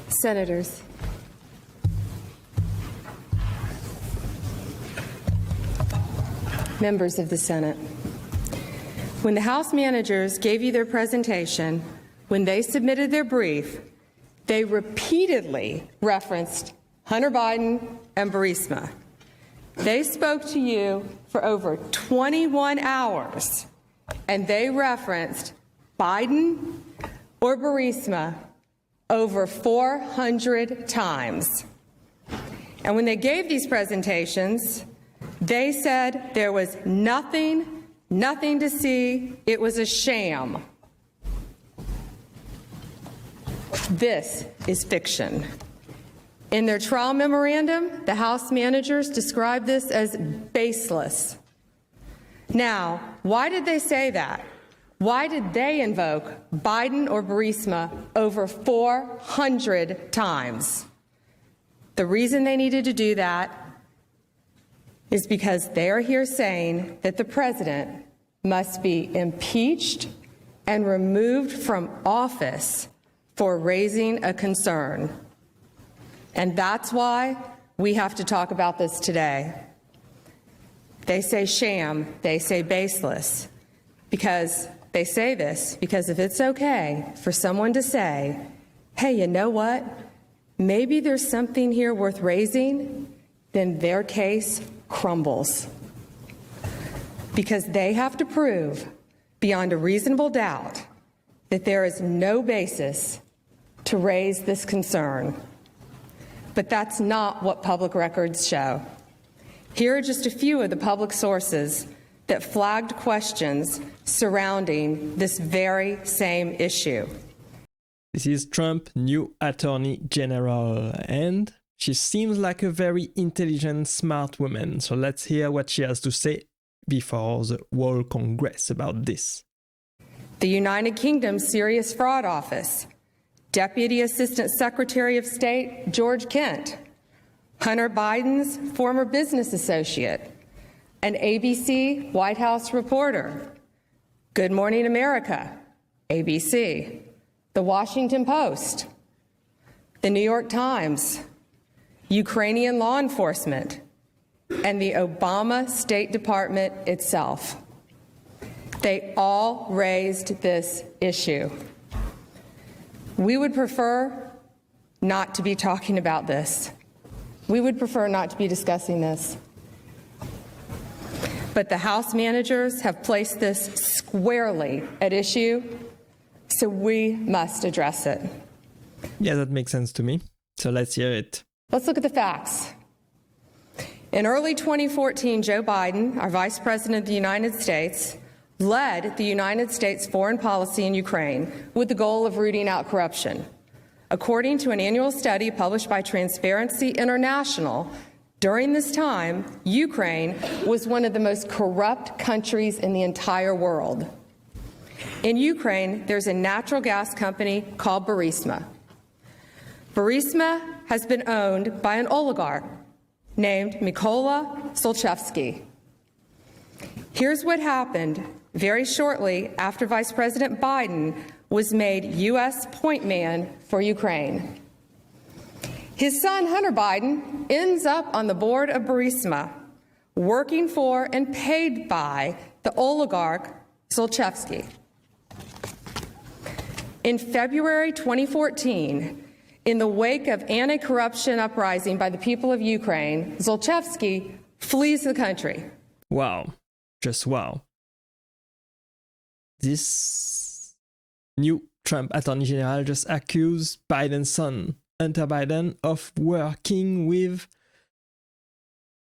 Senators, members of the Senate, when the House managers gave you their presentation, when they submitted their brief, they repeatedly referenced Hunter Biden and Burisma. They spoke to you for over 21 hours, and they referenced Biden or Burisma over 400 times. And when they gave these presentations, they said there was nothing to see. It was a sham. This is fiction. In their trial memorandum, the House managers described this as baseless. Now, why did they say that? Why did they invoke Biden or Burisma over 400 times? The reason they needed to do that is because they are here saying that the president must be impeached and removed from office for raising a concern. And that's why we have to talk about this today. They say sham, they say baseless, because they say this because if it's okay for someone to say, hey, you know what? Maybe there's something here worth raising, then their case crumbles. Because they have to prove beyond a reasonable doubt that there is no basis to raise this concern. But that's not what public records show. Here are just a few of the public sources that flagged questions surrounding this very same issue. This is Trump's new Attorney General, and she seems like a very intelligent, smart woman. So let's hear what she has to say before the whole Congress about this. The United Kingdom's Serious Fraud Office, Deputy Assistant Secretary of State George Kent, Hunter Biden's former business associate, an ABC White House reporter, Good Morning America, ABC, The Washington Post, The New York Times, Ukrainian law enforcement, and the Obama State Department itself. They all raised this issue. We would prefer not to be talking about this. We would prefer not to be discussing this. But the House managers have placed this squarely at issue, so we must address it. Yeah, that makes sense to me. So let's hear it. Let's look at the facts. In early 2014, Joe Biden, our Vice President of the United States, led the United States foreign policy in Ukraine with the goal of rooting out corruption. According to an annual study published by Transparency International, during this time, Ukraine was one of the most corrupt countries in the entire world. In Ukraine, there's a natural gas company called Burisma. Burisma has been owned by an oligarch named Mykola Zlochevsky. Here's what happened very shortly after Vice President Biden was made U.S. point man for Ukraine. His son, Hunter Biden, ends up on the board of Burisma, working for and paid by the oligarch Zlochevsky. In February 2014, in the wake of anti-corruption uprising by the people of Ukraine, Zlochevsky flees the country. Wow. Just wow. This new Trump Attorney General just accused Biden's son, Hunter Biden, of working with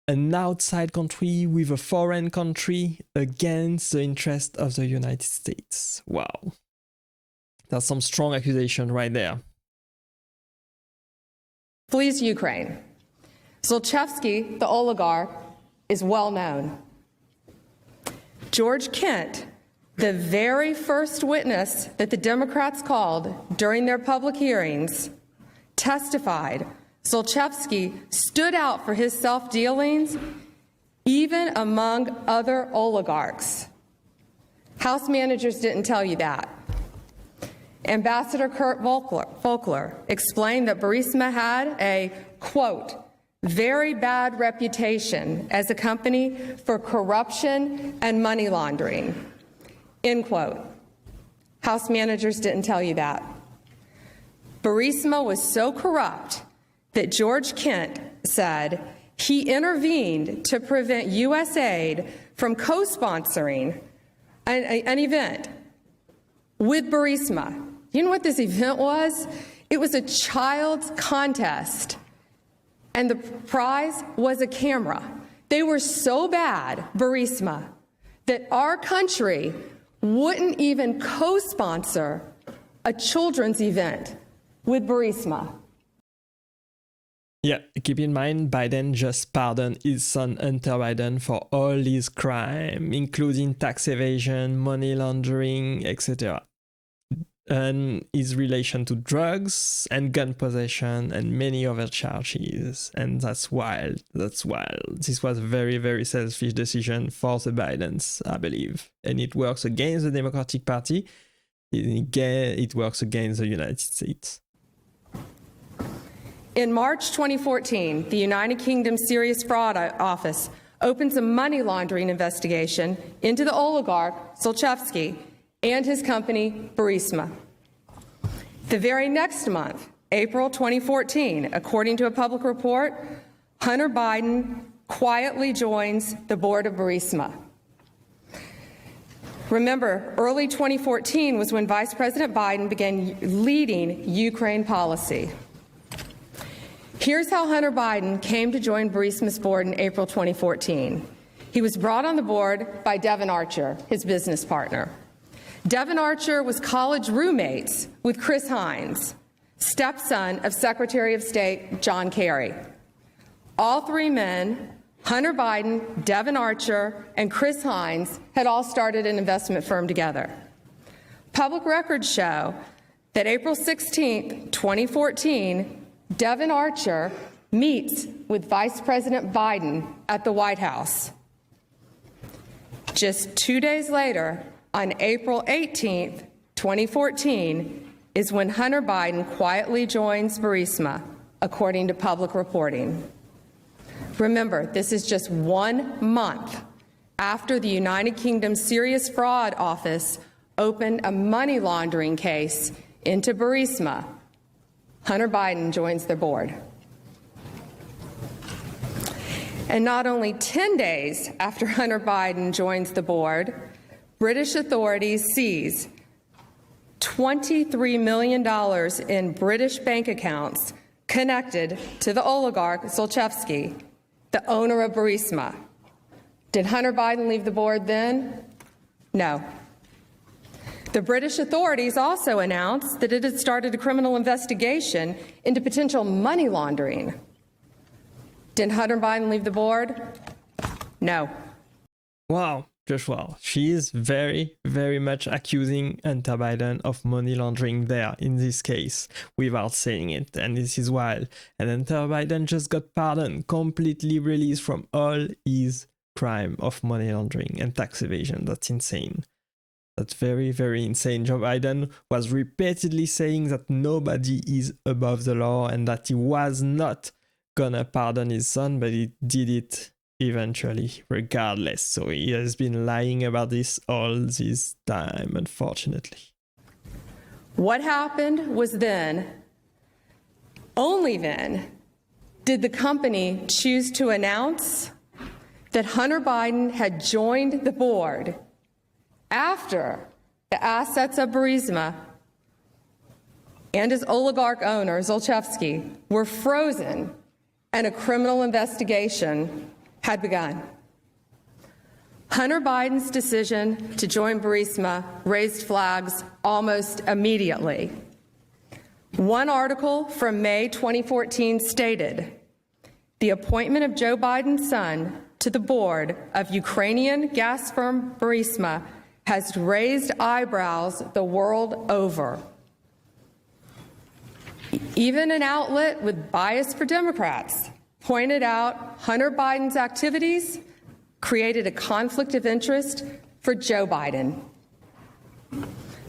an outside country, with a foreign country, against the interest of the United States. Wow. That's some strong accusation right there. Flees Ukraine. Zlochevsky, the oligarch, is well known. George Kent, the very first witness that the Democrats called during their public hearings, testified Zlochevsky stood out for his self-dealings even among other oligarchs. House managers didn't tell you that. Ambassador Kurt Volkler explained that Burisma had a, quote, very bad reputation as a company for corruption and money laundering, end quote. House managers didn't tell you that. Burisma was so corrupt that George Kent said he intervened to prevent U.S. aid from co-sponsoring an event with Burisma. You know what this event was? It was a child's contest, and the prize was a camera. They were so bad, Burisma, that our country wouldn't even co-sponsor a children's event with Burisma. Yeah, keep in mind, Biden just pardoned his son Hunter Biden for all his crime, including tax evasion, money laundering, etc. And his relation to drugs and gun possession and many other charges. And that's wild. That's wild. This was a very, very selfish decision for the Bidens, I believe. And it works against the Democratic Party. It works against the United States. In March 2014, the United Kingdom Serious Fraud Office opens a money laundering investigation into the oligarch Zlochevsky and his company, Burisma. The very next month, April 2014, according to a public report, Hunter Biden quietly joins the board of Burisma. Remember, early 2014 was when Vice President Biden began leading Ukraine policy. Here's how Hunter Biden came to join Burisma's board in April 2014. He was brought on the board by Devon Archer, his business partner. Devon Archer was college roommates with Chris Hines, stepson of Secretary of State John Kerry. All three men, Hunter Biden, Devon Archer, and Chris Hines, had all started an investment firm together. Public records show that April 16, 2014, Devon Archer meets with Vice President Biden at the White House. Just 2 days later, on April 18, 2014, is when Hunter Biden quietly joins Burisma, according to public reporting. Remember, this is just 1 month after the United Kingdom Serious Fraud Office opened a money laundering case into Burisma. Hunter Biden joins their board. And not only 10 days after Hunter Biden joins the board, British authorities seize $23 million in British bank accounts connected to the oligarch Zlochevsky, the owner of Burisma. Did Hunter Biden leave the board then? No. The British authorities also announced that it had started a criminal investigation into potential money laundering. Did Hunter Biden leave the board? No. Wow, just wow. She is very, very much accusing Hunter Biden of money laundering there in this case without saying it. And this is wild. And Hunter Biden just got pardoned, completely released from all his crime of money laundering and tax evasion. That's insane. That's very, very insane. Joe Biden was repeatedly saying that nobody is above the law and that he was not gonna pardon his son, but he did it eventually, regardless. So he has been lying about this all this time, unfortunately. What happened was then, only then, did the company choose to announce that Hunter Biden had joined the board after the assets of Burisma and his oligarch owner, Zlochevsky, were frozen and a criminal investigation had begun. Hunter Biden's decision to join Burisma raised flags almost immediately. One article from May 2014 stated, "The appointment of Joe Biden's son to the board of Ukrainian gas firm Burisma has raised eyebrows the world over." Even an outlet with bias for Democrats pointed out Hunter Biden's activities created a conflict of interest for Joe Biden.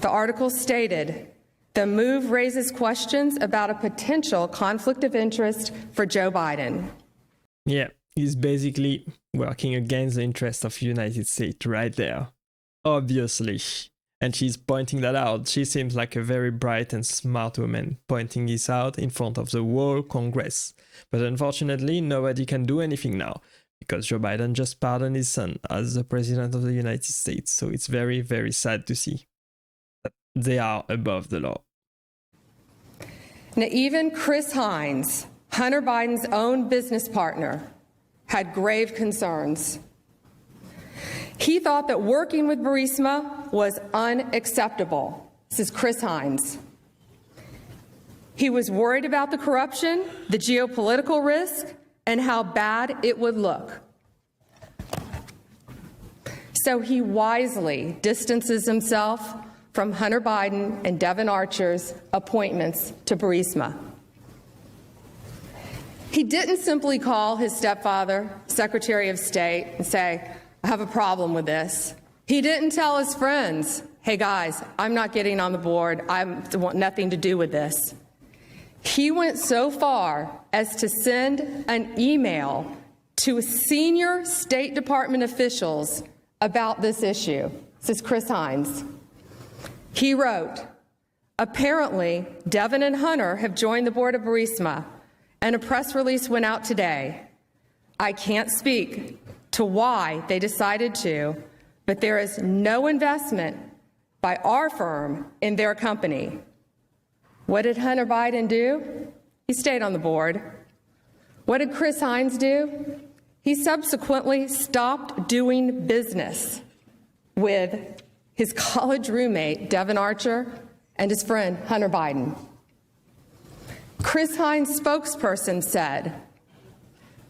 The article stated The move raises questions about a potential conflict of interest for Joe Biden. Yeah, he's basically working against the interests of the United States right there. Obviously. And she's pointing that out. She seems like a very bright and smart woman, pointing this out in front of the whole Congress. But unfortunately, nobody can do anything now, because Joe Biden just pardoned his son as the president of the United States. So it's very, very sad to see that they are above the law. Now, even Chris Hines, Hunter Biden's own business partner, had grave concerns. He thought that working with Burisma was unacceptable. This is Chris Hines. He was worried about the corruption, the geopolitical risk, and how bad it would look. So he wisely distances himself from Hunter Biden and Devon Archer's appointments to Burisma. He didn't simply call his stepfather, Secretary of State, and say, I have a problem with this. He didn't tell his friends, hey guys, I'm not getting on the board. I want nothing to do with this. He went so far as to send an email to senior State Department officials about this issue. This is Chris Hines. He wrote, apparently, Devon and Hunter have joined the board of Burisma, and a press release went out today. I can't speak to why they decided to, but there is no investment by our firm in their company. What did Hunter Biden do? He stayed on the board. What did Chris Hines do? He subsequently stopped doing business with his college roommate, Devon Archer, and his friend, Hunter Biden. Chris Hines' spokesperson said,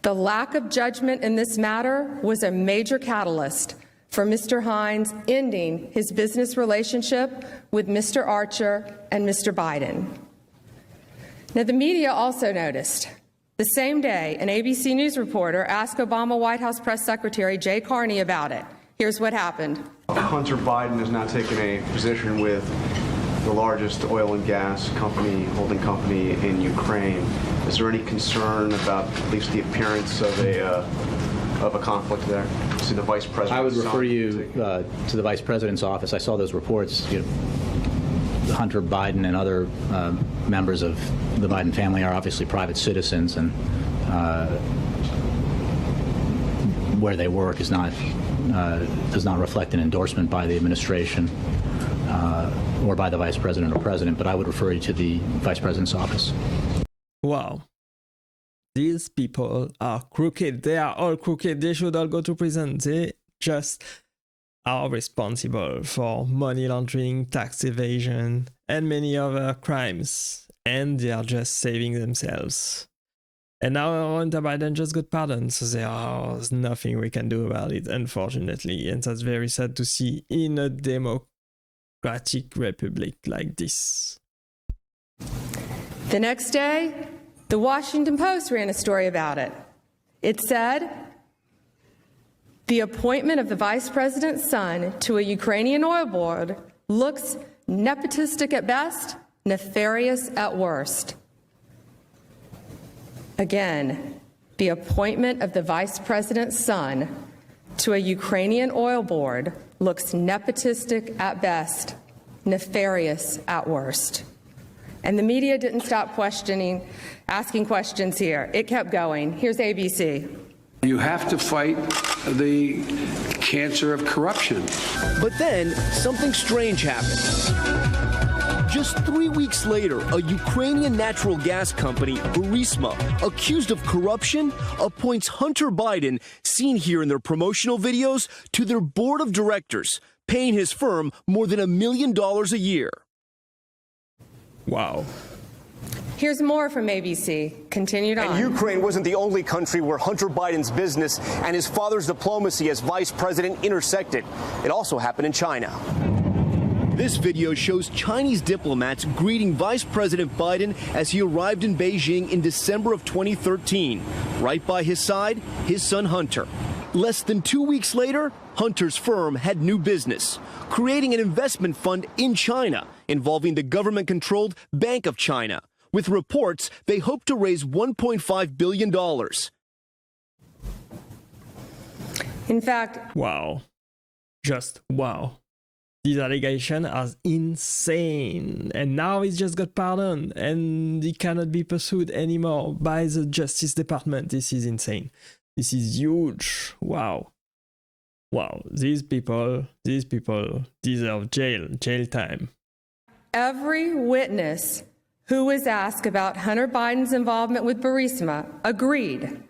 the lack of judgment in this matter was a major catalyst for Mr. Hines ending his business relationship with Mr. Archer and Mr. Biden. Now, the media also noticed. The same day, an ABC News reporter asked Obama White House Press Secretary Jay Carney about it. Here's what happened. Hunter Biden has now taken a position with the largest oil and gas company, holding company in Ukraine. Is there any concern about at least the appearance of a conflict there? See the vice president. I would refer you to the vice president's office. I saw those reports. Hunter Biden and other members of the Biden family are obviously private citizens, and where they work is not does not reflect an endorsement by the administration or by the vice president or president. But I would refer you to the vice president's office. Wow. These people are crooked. They are all crooked. They should all go to prison. They just are responsible for money laundering, tax evasion, and many other crimes. And they are just saving themselves. And now Hunter Biden just got pardoned, so there's nothing we can do about it, unfortunately. And that's very sad to see in a democratic republic like this. The next day, the Washington Post ran a story about it. It said, the appointment of the vice president's son to a Ukrainian oil board looks nepotistic at best, nefarious at worst. Again, the appointment of the vice president's son to a Ukrainian oil board looks nepotistic at best, nefarious at worst. And the media didn't stop asking questions here. It kept going. Here's ABC. You have to fight the cancer of corruption. But then something strange happened. Just 3 weeks later, a Ukrainian natural gas company, Burisma, accused of corruption, appoints Hunter Biden, seen here in their promotional videos, to their board of directors, paying his firm more than $1 million a year. Wow. Here's more from ABC. Continued on. And Ukraine wasn't the only country where Hunter Biden's business and his father's diplomacy as vice president intersected. It also happened in China. This video shows Chinese diplomats greeting Vice President Biden as he arrived in Beijing in December of 2013. Right by his side, his son Hunter. Less than 2 weeks later, Hunter's firm had new business, creating an investment fund in China involving the government-controlled Bank of China. With reports, they hope to raise $1.5 billion. In fact, Wow. Just wow. These allegations are insane. And now he's just got pardoned and he cannot be pursued anymore by the Justice Department. This is insane. This is huge. Wow. Wow. These people deserve jail time. every witness who was asked about Hunter Biden's involvement with Burisma agreed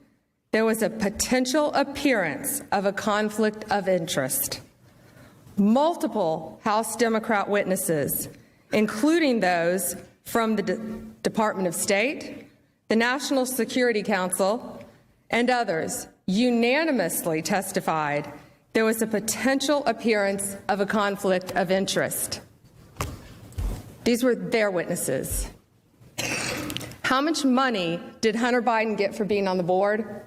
there was a potential appearance of a conflict of interest. Multiple House Democrat witnesses, including those from the Department of State, the National Security Council, and others, unanimously testified there was a potential appearance of a conflict of interest. These were their witnesses. How much money did Hunter Biden get for being on the board?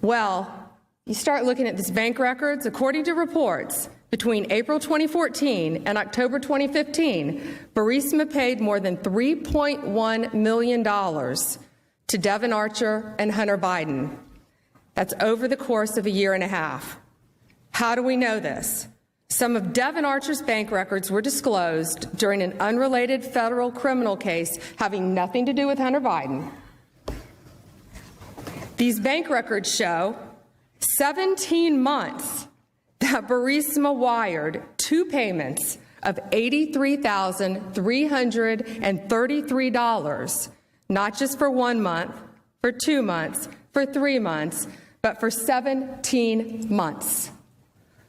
Well, you start looking at these bank records. According to reports, between April 2014 and October 2015, Burisma paid more than $3.1 million to Devon Archer and Hunter Biden. That's over the course of a year and a half. How do we know this? Some of Devon Archer's bank records were disclosed during an unrelated federal criminal case having nothing to do with Hunter Biden. These bank records show 17 months that Burisma wired two payments of $83,333, not just for 1 month, for 2 months, for 3 months, but for 17 months.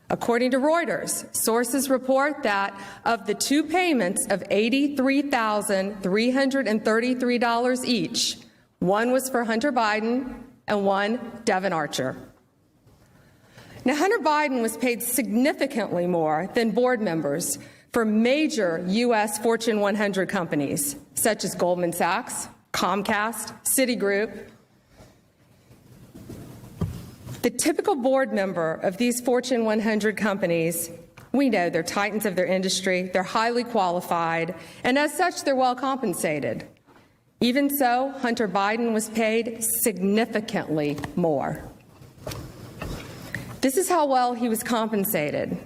According to Reuters, sources report that of the two payments of $83,333 each, one was for Hunter Biden and one Devon Archer. Now, Hunter Biden was paid significantly more than board members for major U.S. Fortune 100 companies, such as Goldman Sachs, Comcast, Citigroup. The typical board member of these Fortune 100 companies, we know they're titans of their industry, they're highly qualified, and as such, they're well compensated. Even so, Hunter Biden was paid significantly more. This is how well he was compensated.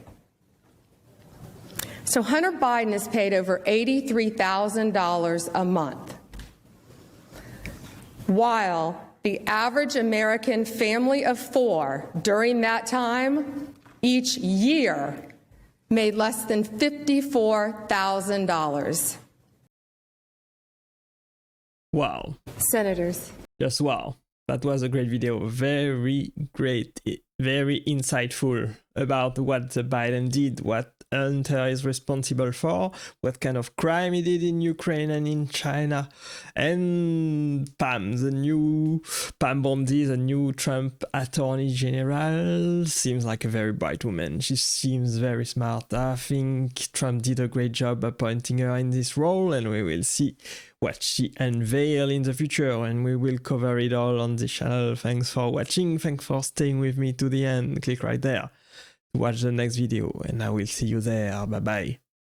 So Hunter Biden is paid over $83,000 a month, while the average American family of four during that time, each year, made less than $54,000. Wow. Senators. Just wow. That was a great video. Very great. Very insightful about what Biden did, what Hunter is responsible for, what kind of crime he did in Ukraine and in China. And Pam, Bondi, the new Trump Attorney General, seems like a very bright woman. She seems very smart. I think Trump did a great job appointing her in this role, and we will see what she unveils in the future, and we will cover it all on the channel. Thanks for watching. Thanks for staying with me to the end. Click right there to watch the next video, and I will see you there. Bye bye.